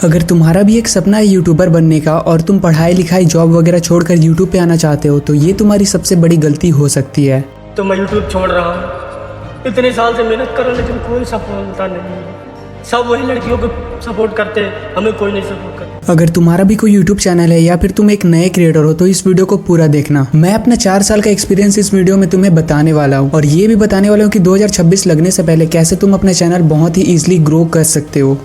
अगर तुम्हारा भी एक सपना है यूट्यूबर बनने का और तुम पढ़ाई लिखाई जॉब वगैरह छोड़कर यूट्यूब पे आना चाहते हो तो ये तुम्हारी सबसे बड़ी गलती हो सकती है। तो मैं यूट्यूब छोड़ रहा हूँ। इतने साल से मेहनत कर रहा हूँ लेकिन कोई सफलता नहीं है। सब वही लड़कियों को सपोर्ट करते हैं, हमें कोई नहीं सपोर्ट करता। अगर तुम्हारा भी कोई यूट्यूब चैनल है या फिर तुम एक नए क्रिएटर हो तो इस वीडियो को पूरा देखना। मैं अपना 4 साल का एक्सपीरियंस इस वीडियो में तुम्हें बताने वाला हूँ और ये भी बताने वाला हूँ कि 2026 लगने से पहले कैसे तुम अपना चैनल बहुत ही ईजिली ग्रो कर सकते हो।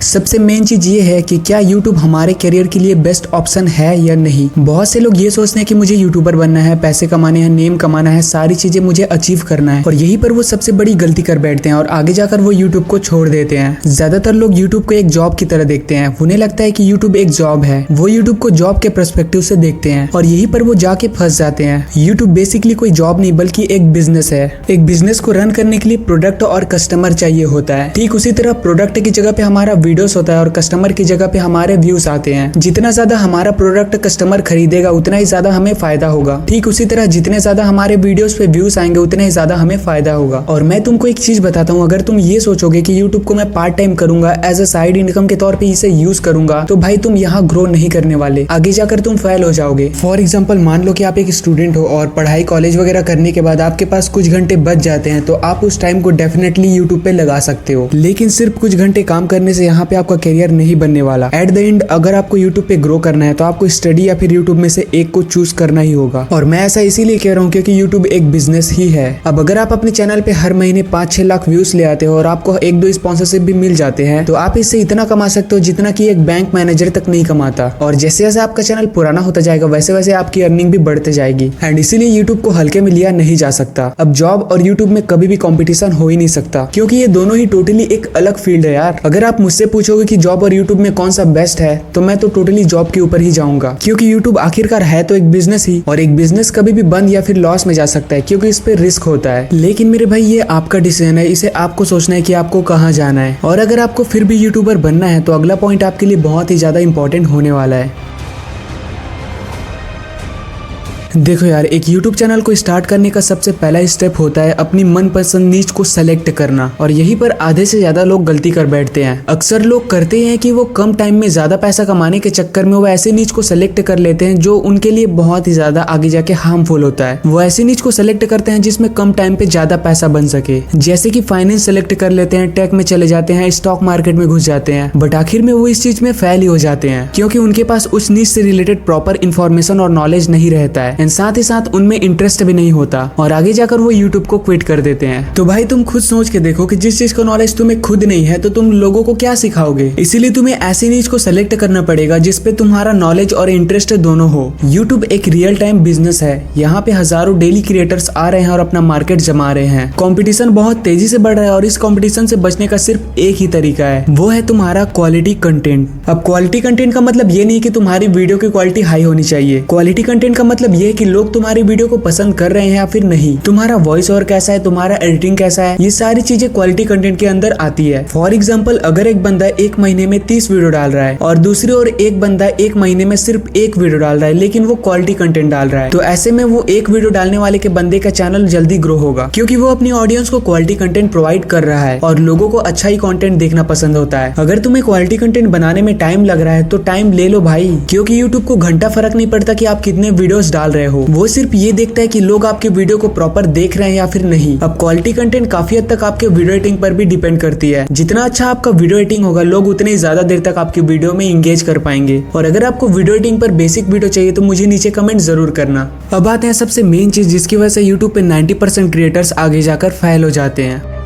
सबसे मेन चीज ये है कि क्या YouTube हमारे करियर के लिए बेस्ट ऑप्शन है या नहीं। बहुत से लोग ये सोचते हैं कि मुझे यूट्यूबर बनना है, पैसे कमाने हैं, नेम कमाना है, सारी चीजें मुझे अचीव करना है और यहीं पर वो सबसे बड़ी गलती कर बैठते हैं और आगे जाकर वो YouTube को छोड़ देते हैं। ज्यादातर लोग YouTube को एक जॉब की तरह देखते हैं। उन्हें लगता है कि YouTube एक जॉब है, वो YouTube को जॉब के पर्सपेक्टिव से देखते हैं और यहीं पर वो जाके फंस जाते हैं। YouTube बेसिकली कोई जॉब नहीं बल्कि एक बिजनेस है। एक बिजनेस को रन करने के लिए प्रोडक्ट और कस्टमर चाहिए होता है। ठीक उसी तरह प्रोडक्ट की जगह पे हमारा वीडियोस होता है और कस्टमर की जगह पे हमारे व्यूज आते हैं। जितना ज्यादा हमारा प्रोडक्ट कस्टमर खरीदेगा उतना ही ज्यादा हमें फायदा होगा। ठीक उसी तरह जितने ज्यादा हमारे वीडियोस पे व्यूज आएंगे उतने ही ज्यादा हमें फायदा होगा। और मैं तुमको एक चीज बताता हूँ, अगर तुम ये सोचोगे कि यूट्यूब को मैं पार्ट टाइम करूंगा, एज अ साइड इनकम के तौर पर इसे यूज करूंगा, तो भाई तुम यहाँ ग्रो नहीं करने वाले, आगे जाकर तुम फेल हो जाओगे। फॉर एग्जाम्पल मान लो कि आप एक स्टूडेंट हो और पढ़ाई कॉलेज वगैरह करने के बाद आपके पास कुछ घंटे बच जाते हैं तो आप उस टाइम को डेफिनेटली यूट्यूब पे लगा सकते हो। लेकिन सिर्फ कुछ घंटे काम करने से यहाँ पे आपका करियर नहीं बनने वाला। एट द एंड अगर आपको यूट्यूब पे ग्रो करना है तो आपको स्टडी या फिर यूट्यूब में से एक को चूज करना ही होगा। और मैं ऐसा इसीलिए कह रहा हूँ क्योंकि यूट्यूब एक बिजनेस ही है। अब अगर आप अपने चैनल पे हर महीने 5-6 लाख व्यूज ले आते हो और आपको 1-2 स्पॉन्सरशिप भी मिल जाते हैं तो आप इससे इतना कमा सकते हो जितना कि एक बैंक मैनेजर तक नहीं कमाता। और जैसे जैसे आपका चैनल पुराना होता जाएगा वैसे वैसे आपकी अर्निंग भी बढ़ते जाएगी। एंड इसीलिए यूट्यूब को हल्के में लिया नहीं जा सकता। अब जॉब और यूट्यूब में कभी भी कॉम्पिटिशन हो ही नहीं सकता क्योंकि ये दोनों ही टोटली एक अलग फील्ड है यार। अगर आप मुझसे पूछोगे कि जॉब और यूट्यूब में कौन सा बेस्ट है तो मैं तो टोटली जॉब के ऊपर ही जाऊंगा क्योंकि यूट्यूब आखिरकार है तो एक बिजनेस ही और एक बिजनेस कभी भी बंद या फिर लॉस में जा सकता है क्योंकि इस पे रिस्क होता है। लेकिन मेरे भाई ये आपका डिसीजन है, इसे आपको सोचना है कि आपको कहाँ जाना है। और अगर आपको फिर भी यूट्यूबर बनना है तो अगला पॉइंट आपके लिए बहुत ही ज्यादा इंपॉर्टेंट होने वाला है। देखो यार, एक YouTube चैनल को स्टार्ट करने का सबसे पहला स्टेप होता है अपनी मनपसंद नीच को सेलेक्ट करना और यहीं पर आधे से ज्यादा लोग गलती कर बैठते हैं। अक्सर लोग करते हैं कि वो कम टाइम में ज्यादा पैसा कमाने के चक्कर में वो ऐसे नीच को सेलेक्ट कर लेते हैं जो उनके लिए बहुत ही ज्यादा आगे जाके हार्मफुल होता है। वो ऐसे नीच को सेलेक्ट करते हैं जिसमें कम टाइम पे ज्यादा पैसा बन सके, जैसे कि फाइनेंस सेलेक्ट कर लेते हैं, टेक में चले जाते हैं, स्टॉक मार्केट में घुस जाते हैं, बट आखिर में वो इस चीज में फेल ही हो जाते हैं क्योंकि उनके पास उस नीच से रिलेटेड प्रॉपर इन्फॉर्मेशन और नॉलेज नहीं रहता है। साथ ही साथ उनमें इंटरेस्ट भी नहीं होता और आगे जाकर वो यूट्यूब को क्विट कर देते हैं। तो भाई तुम खुद सोच के देखो कि जिस चीज का नॉलेज तुम्हें खुद नहीं है तो तुम लोगों को क्या सिखाओगे। इसीलिए तुम्हें ऐसी नीच को सेलेक्ट करना पड़ेगा जिसपे तुम्हारा नॉलेज और इंटरेस्ट दोनों हो। यूट्यूब एक रियल टाइम बिजनेस है। यहाँ पे हजारों डेली क्रिएटर्स आ रहे हैं और अपना मार्केट जमा रहे हैं। कंपटीशन बहुत तेजी से बढ़ रहा है और इस कंपटीशन से बचने का सिर्फ एक ही तरीका है, वो है तुम्हारा क्वालिटी कंटेंट। अब क्वालिटी कंटेंट का मतलब ये नहीं कि तुम्हारी वीडियो की क्वालिटी हाई होनी चाहिए। क्वालिटी कंटेंट का मतलब ये है कि लोग तुम्हारी वीडियो को पसंद कर रहे हैं या फिर नहीं, तुम्हारा वॉइस ओवर कैसा है, तुम्हारा एडिटिंग कैसा है, ये सारी चीजें क्वालिटी कंटेंट के अंदर आती है। फॉर एग्जांपल अगर एक बंदा एक महीने में 30 वीडियो डाल रहा है और दूसरी ओर एक बंदा एक महीने में सिर्फ 1 वीडियो डाल रहा है लेकिन वो क्वालिटी कंटेंट डाल रहा है, तो ऐसे में वो 1 वीडियो डालने वाले के बंदे का चैनल जल्दी ग्रो होगा क्योंकि वो अपनी ऑडियंस को क्वालिटी कंटेंट प्रोवाइड कर रहा है और लोगों को अच्छा ही कंटेंट देखना पसंद होता है। अगर तुम्हें क्वालिटी कंटेंट बनाने में टाइम लग रहा है तो टाइम ले लो भाई, क्योंकि यूट्यूब को घंटा फर्क नहीं पड़ता कि आप कितने वीडियोस डाल रहे हो, वो सिर्फ ये देखता है कि लोग आपके वीडियो को प्रॉपर देख रहे हैं या फिर नहीं। अब क्वालिटी कंटेंट काफी हद तक आपके वीडियो एडिटिंग पर भी डिपेंड करती है। जितना अच्छा आपका वीडियो एडिटिंग होगा लोग उतनी ज्यादा देर तक आपकी वीडियो में इंगेज कर पाएंगे। और अगर आपको वीडियो एडिटिंग पर बेसिक वीडियो चाहिए तो मुझे नीचे कमेंट जरूर करना। अब आते हैं सबसे मेन चीज जिसकी वजह से यूट्यूब पे 90% क्रिएटर्स आगे जाकर फेल हो जाते हैं।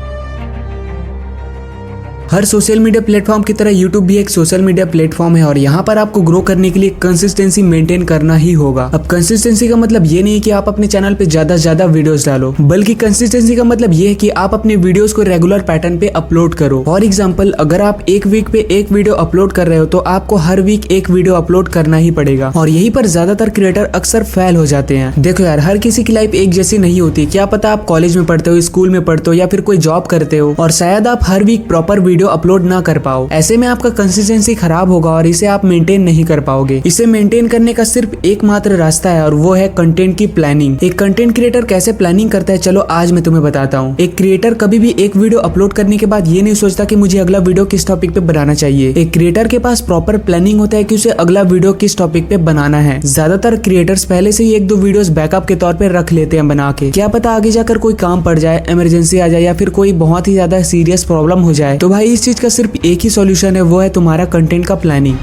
हर सोशल मीडिया प्लेटफॉर्म की तरह यूट्यूब भी एक सोशल मीडिया प्लेटफॉर्म है और यहाँ पर आपको ग्रो करने के लिए कंसिस्टेंसी मेंटेन करना ही होगा। अब कंसिस्टेंसी का मतलब ये नहीं कि आप अपने चैनल पे ज्यादा से ज्यादा वीडियोस डालो, बल्कि कंसिस्टेंसी का मतलब ये है कि आप अपने वीडियोस को रेगुलर पैटर्न पे अपलोड करो। फॉर एग्जांपल अगर आप एक वीक पे एक वीडियो अपलोड कर रहे हो तो आपको हर वीक एक वीडियो अपलोड करना ही पड़ेगा और यहीं पर ज्यादातर क्रिएटर अक्सर फेल हो जाते हैं। देखो यार, हर किसी की लाइफ एक जैसी नहीं होती। क्या पता आप कॉलेज में पढ़ते हो, स्कूल में पढ़ते हो या फिर कोई जॉब करते हो और शायद आप हर वीक प्रॉपर वीडियो अपलोड ना कर पाओ। ऐसे में आपका कंसिस्टेंसी खराब होगा और इसे आप मेंटेन नहीं कर पाओगे। इसे मेंटेन करने का सिर्फ एकमात्र रास्ता है और वो है कंटेंट की प्लानिंग। एक कंटेंट क्रिएटर कैसे प्लानिंग करता है, चलो आज मैं तुम्हें बताता हूँ। एक क्रिएटर कभी भी एक वीडियो अपलोड करने के बाद ये नहीं सोचता कि मुझे अगला वीडियो किस टॉपिक पे बनाना चाहिए। एक क्रिएटर के पास प्रॉपर प्लानिंग होता है कि उसे अगला वीडियो किस टॉपिक पे बनाना है। ज्यादातर क्रिएटर्स पहले से ही एक दो वीडियोस बैकअप के तौर पे रख लेते हैं बना के। क्या पता आगे जाकर कोई काम पड़ जाए, इमरजेंसी आ जाए या फिर कोई बहुत ही ज्यादा सीरियस प्रॉब्लम हो जाए। तो भाई इस चीज का सिर्फ एक ही सॉल्यूशन है, वो है तुम्हारा कंटेंट का प्लानिंग।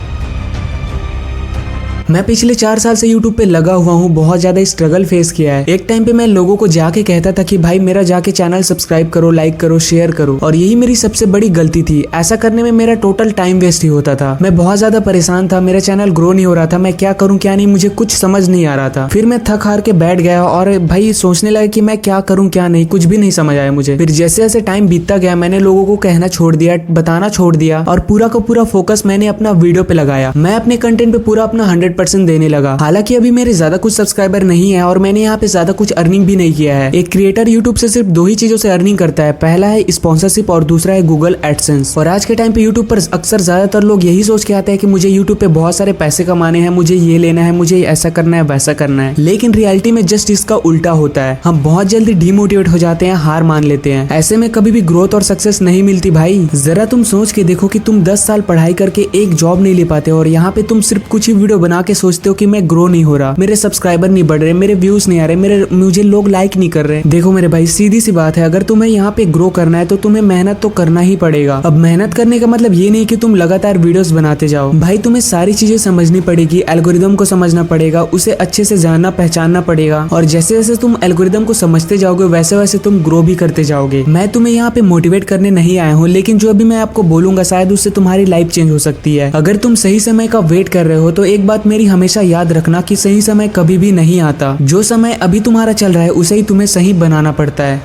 मैं पिछले 4 साल से YouTube पे लगा हुआ हूँ, बहुत ज्यादा स्ट्रगल फेस किया है। एक टाइम पे मैं लोगों को जाके कहता था कि भाई मेरा जाके चैनल सब्सक्राइब करो, लाइक करो, शेयर करो, और यही मेरी सबसे बड़ी गलती थी। ऐसा करने में मेरा टोटल टाइम वेस्ट ही होता था। मैं बहुत ज्यादा परेशान था, मेरा चैनल ग्रो नहीं हो रहा था, मैं क्या करूँ क्या नहीं मुझे कुछ समझ नहीं आ रहा था। फिर मैं थक हार के बैठ गया और भाई सोचने लगा कि मैं क्या करूँ क्या नहीं, कुछ भी नहीं समझ आया मुझे। फिर जैसे जैसे टाइम बीतता गया मैंने लोगों को कहना छोड़ दिया, बताना छोड़ दिया और पूरा का पूरा फोकस मैंने अपना वीडियो पे लगाया। मैं अपने कंटेंट पे पूरा अपना 100% देने लगा। हालांकि अभी मेरे ज्यादा कुछ सब्सक्राइबर नहीं है और मैंने यहाँ पे ज्यादा कुछ अर्निंग भी नहीं किया है। एक क्रिएटर यूट्यूब से सिर्फ 2 ही चीजों से अर्निंग करता है, पहला है स्पॉन्सरशिप और दूसरा है गूगल एडसेंस। और आज के टाइम पे यूट्यूब पर अक्सर ज्यादातर लोग यही सोच के आते हैं कि मुझे यूट्यूब पे बहुत सारे पैसे कमाने हैं, मुझे ये लेना है, मुझे ऐसा करना है, वैसा करना है। लेकिन रियलिटी में जस्ट इसका उल्टा होता है। हम बहुत जल्दी डिमोटिवेट हो जाते हैं, हार मान लेते हैं। ऐसे में कभी भी ग्रोथ और सक्सेस नहीं मिलती भाई। जरा तुम सोच के देखो कि तुम 10 साल पढ़ाई करके एक जॉब नहीं ले पाते और यहाँ पे तुम सिर्फ कुछ ही वीडियो बना के सोचते हो कि मैं ग्रो नहीं हो रहा, मेरे सब्सक्राइबर नहीं बढ़ रहे, मेरे व्यूज नहीं आ रहे, मुझे लोग लाइक नहीं कर रहे। देखो मेरे भाई सीधी सी बात है, अगर तुम्हें यहाँ पे ग्रो करना है तो तुम्हें मेहनत तो करना ही पड़ेगा। अब मेहनत करने का मतलब ये नहीं कि तुम लगातार वीडियोस बनाते जाओ। भाई तुम्हें सारी चीजें समझनी पड़ेगी, एल्गोरिदम को समझना पड़ेगा, उसे अच्छे से जानना पहचानना पड़ेगा और जैसे जैसे तुम एल्गोरिदम को समझते जाओगे वैसे वैसे तुम ग्रो भी करते जाओगे। मैं तुम्हें यहाँ पे मोटिवेट करने नहीं आया हूँ, लेकिन जो अभी मैं आपको बोलूंगा शायद उससे तुम्हारी लाइफ चेंज हो सकती है। अगर तुम सही समय का वेट कर रहे हो तो एक बात मेरी हमेशा याद रखना कि सही समय कभी भी नहीं आता। जो समय अभी तुम्हारा चल रहा है उसे ही तुम्हें सही बनाना पड़ता है।